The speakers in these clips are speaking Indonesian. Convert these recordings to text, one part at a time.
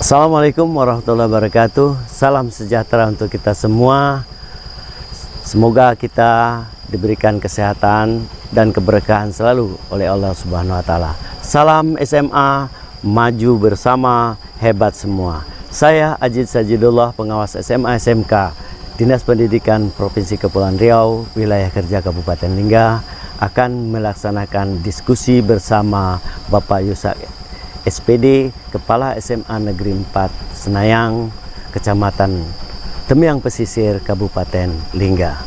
Assalamualaikum warahmatullahi wabarakatuh. Salam sejahtera untuk kita semua. Semoga kita diberikan kesehatan dan keberkahan selalu oleh Allah Subhanahu wa taala. Salam SMA, maju bersama, hebat semua. Saya Ajid Sajidullah, pengawas SMA SMK Dinas Pendidikan Provinsi Kepulauan Riau, wilayah kerja Kabupaten Lingga, akan melaksanakan diskusi bersama Bapak Yusak SPD, Kepala SMA Negeri 4 Senayang, Kecamatan Temyang Pesisir, Kabupaten Lingga.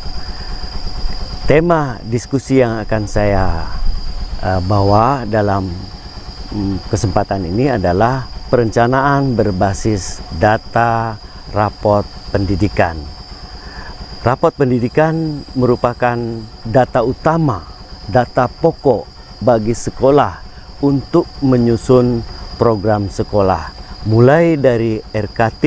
Tema diskusi yang akan saya bawa dalam kesempatan ini adalah perencanaan berbasis data raport pendidikan. Raport pendidikan merupakan data utama, data pokok bagi sekolah untuk menyusun program sekolah, mulai dari RKT,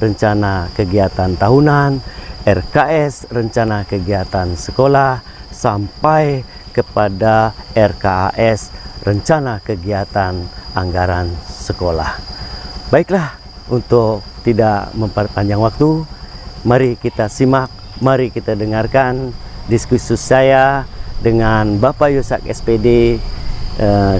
rencana kegiatan tahunan, RKS, rencana kegiatan sekolah, sampai kepada RKAS, rencana kegiatan anggaran sekolah. Baiklah, untuk tidak memperpanjang waktu, mari kita simak, mari kita dengarkan diskusi saya dengan Bapak Yusak SPD,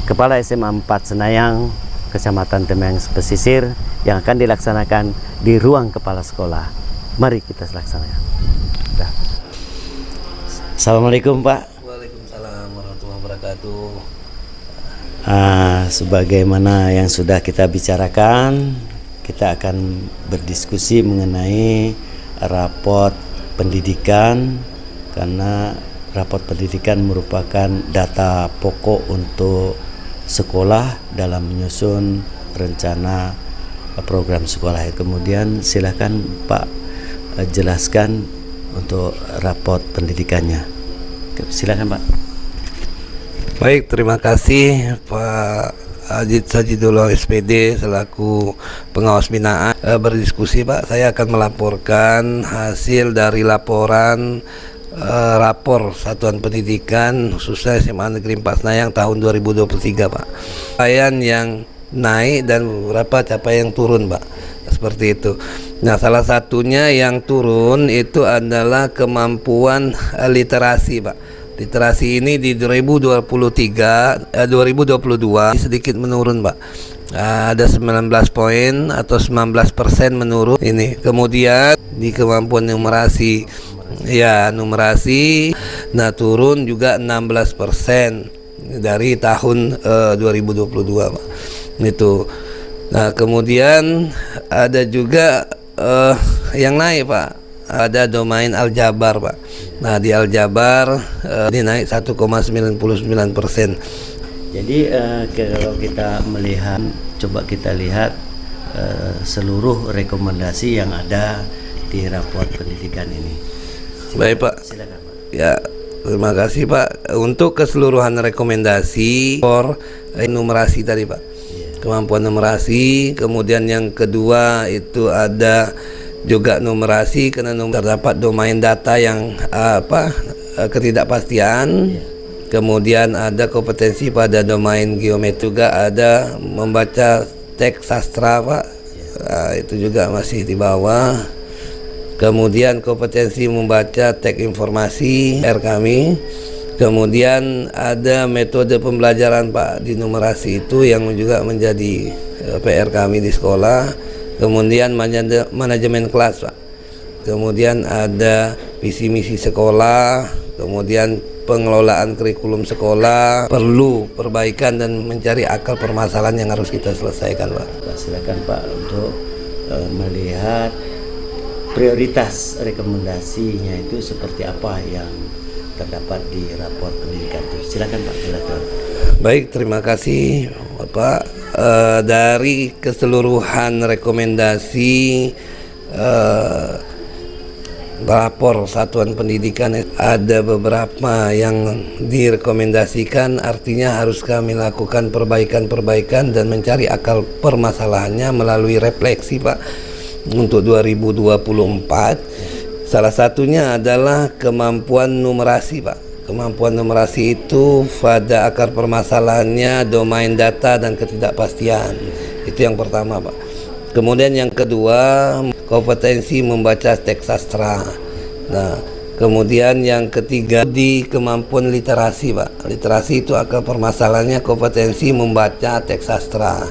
Kepala SMA 4 Senayang, Kecamatan Temyang Pesisir, yang akan dilaksanakan di ruang kepala sekolah. Mari kita laksanakan. Assalamualaikum Pak. Waalaikumsalam warahmatullahi wabarakatuh. Sebagaimana yang sudah kita bicarakan, kita akan berdiskusi mengenai raport pendidikan, karena raport pendidikan merupakan data pokok untuk sekolah dalam menyusun rencana program sekolah. Kemudian silakan Pak jelaskan untuk raport pendidikannya. Silakan Pak. Baik, terima kasih Pak Ajid Sajidullah SPD selaku pengawas binaan. Berdiskusi Pak, saya akan melaporkan hasil dari laporan rapor Satuan Pendidikan khususnya SMA Negeri 4 Senayang tahun 2023 Pak. Capaian yang naik dan beberapa capaian yang turun Pak, seperti itu. Nah, salah satunya yang turun itu adalah kemampuan literasi Pak. Literasi ini di 2022 sedikit menurun Pak. Ada 19 poin atau 19% menurun ini. Kemudian di kemampuan numerasi, numerasi, nah turun juga 16% dari tahun 2022 Pak. Itu. Nah, kemudian ada juga yang naik Pak. Ada domain aljabar Pak. Nah, di aljabar ini naik 1,99%. Jadi kalau kita melihat, coba kita lihat seluruh rekomendasi yang ada di raport pendidikan ini. Baik Pak. Silakan Pak. Ya, terima kasih Pak. Untuk keseluruhan rekomendasi for numerasi tadi Pak. Kemampuan numerasi, kemudian yang kedua itu ada juga numerasi karena terdapat domain data yang ketidakpastian. Kemudian ada kompetensi pada domain geometri, juga ada membaca teks sastra Pak. Itu juga masih di bawah. Kemudian kompetensi membaca teks informasi kami. Kemudian ada metode pembelajaran Pak di numerasi itu yang juga menjadi PR kami di sekolah. Kemudian manajemen kelas Pak. Kemudian ada visi misi sekolah. Kemudian pengelolaan kurikulum sekolah, perlu perbaikan dan mencari akar permasalahan yang harus kita selesaikan Pak. Silakan Pak untuk melihat prioritas rekomendasinya itu seperti apa yang terdapat di raport pendidikan itu. Silakan Pak, silakan. Baik, terima kasih Bapak. Dari keseluruhan rekomendasi rapor Satuan Pendidikan, ada beberapa yang direkomendasikan, artinya harus kami lakukan perbaikan-perbaikan dan mencari akal permasalahannya melalui refleksi Pak untuk 2024. Salah satunya adalah kemampuan numerasi Pak. Kemampuan numerasi itu pada akar permasalahannya domain data dan ketidakpastian. Itu yang pertama Pak. Kemudian yang kedua, kompetensi membaca teks sastra. Nah, kemudian yang ketiga di kemampuan literasi, Pak. Literasi itu akar permasalahannya kompetensi membaca teks sastra.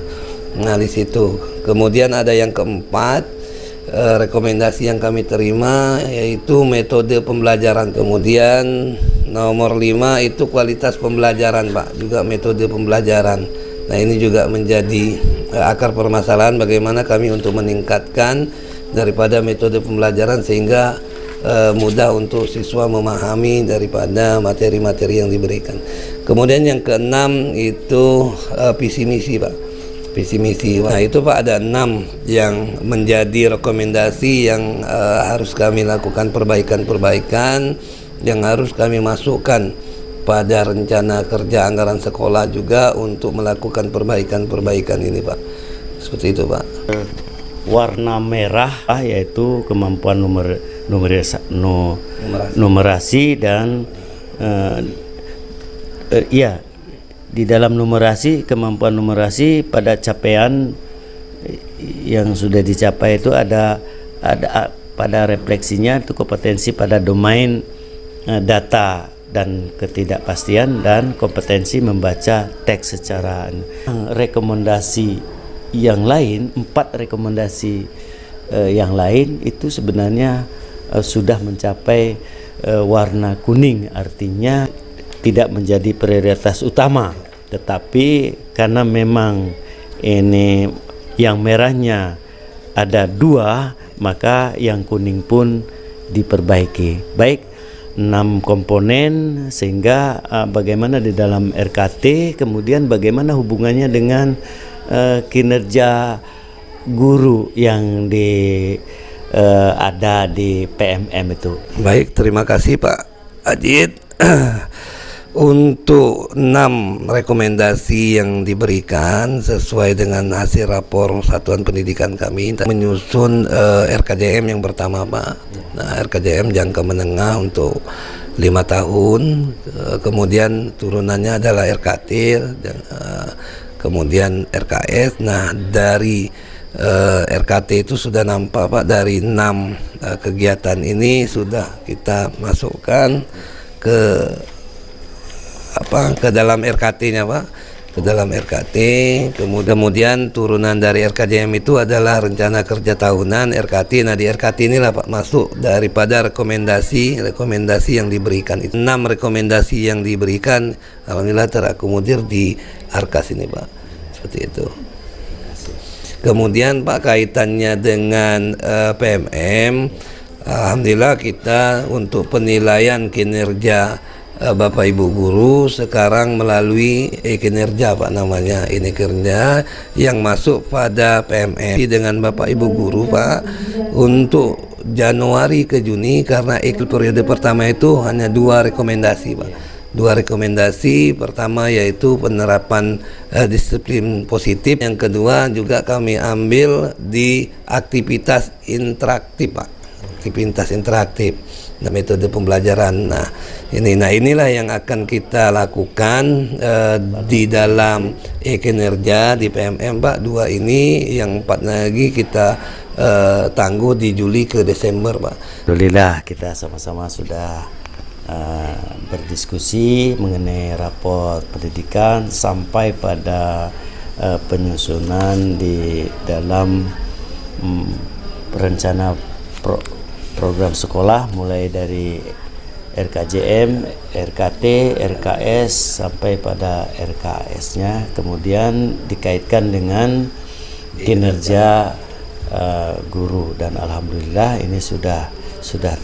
Nah, di situ. Kemudian ada yang keempat, rekomendasi yang kami terima yaitu metode pembelajaran. Kemudian nomor 5 itu kualitas pembelajaran, Pak. Juga metode pembelajaran. Nah, ini juga menjadi akar permasalahan bagaimana kami untuk meningkatkan daripada metode pembelajaran sehingga mudah untuk siswa memahami daripada materi-materi yang diberikan. Kemudian yang keenam itu visi misi, Pak. Visi misi. Nah, itu Pak ada 6 yang menjadi rekomendasi yang harus kami lakukan perbaikan-perbaikan yang harus kami masukkan pada rencana kerja anggaran sekolah juga untuk melakukan perbaikan-perbaikan ini, Pak. Seperti itu, Pak. Warna merah yaitu kemampuan numerasi dan di dalam numerasi, kemampuan numerasi pada capaian yang sudah dicapai itu ada pada refleksinya itu kompetensi pada domain data dan ketidakpastian dan kompetensi membaca teks secara rekomendasi yang lain, 4 rekomendasi yang lain itu sebenarnya sudah mencapai warna kuning, artinya tidak menjadi prioritas utama, tetapi karena memang ini yang merahnya ada 2 maka yang kuning pun diperbaiki. Baik 6 komponen sehingga bagaimana di dalam RKT, kemudian bagaimana hubungannya dengan kinerja guru yang ada di PMM itu. Baik, terima kasih Pak Ajit. Untuk 6 rekomendasi yang diberikan sesuai dengan hasil rapor Satuan Pendidikan kami menyusun RKJM yang pertama, Pak. Nah, RKJM jangka menengah untuk 5 tahun, kemudian turunannya adalah RKT, kemudian RKS. Nah, dari RKT itu sudah nampak, Pak, dari 6 kegiatan ini sudah kita masukkan ke dalam RKT-nya, Pak, ke dalam RKT. Kemudian turunan dari RKJM itu adalah rencana kerja tahunan RKT. Nah, di RKT inilah, Pak, masuk daripada rekomendasi yang diberikan. 6 rekomendasi yang diberikan alhamdulillah terakomodir di ARKAS ini, Pak. Seperti itu. Kemudian, Pak, kaitannya dengan PMM, alhamdulillah kita untuk penilaian kinerja Bapak Ibu guru sekarang melalui kinerja, Pak, namanya ini kerja yang masuk pada PMM dengan Bapak Ibu guru, Pak, untuk Januari ke Juni karena periode pertama itu hanya 2 rekomendasi, Pak. 2 rekomendasi, pertama yaitu penerapan disiplin positif, yang kedua juga kami ambil di aktivitas interaktif, Pak. Aktivitas interaktif dan metode pembelajaran. Nah, inilah yang akan kita lakukan di dalam kinerja di PMM, Pak. 2 ini, yang 4 lagi kita tangguh di Juli ke Desember, Pak. Alhamdulillah kita sama-sama sudah berdiskusi mengenai rapor pendidikan sampai pada penyusunan di dalam rencana program sekolah mulai dari RKJM, RKT, RKS sampai pada RKS-nya, kemudian dikaitkan dengan kinerja guru, dan alhamdulillah ini sudah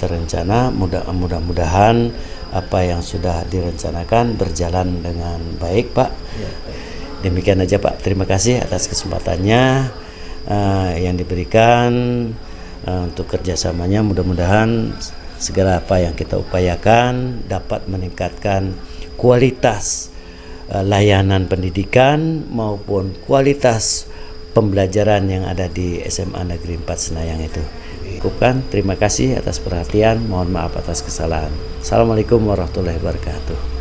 terencana. Mudah-mudahan apa yang sudah direncanakan berjalan dengan baik, Pak. Demikian aja, Pak. Terima kasih atas kesempatannya yang diberikan untuk kerjasamanya. Mudah-mudahan segala apa yang kita upayakan dapat meningkatkan kualitas layanan pendidikan maupun kualitas pembelajaran yang ada di SMA Negeri 4 Senayang itu. Terima kasih atas perhatian, mohon maaf atas kesalahan. Assalamualaikum warahmatullahi wabarakatuh.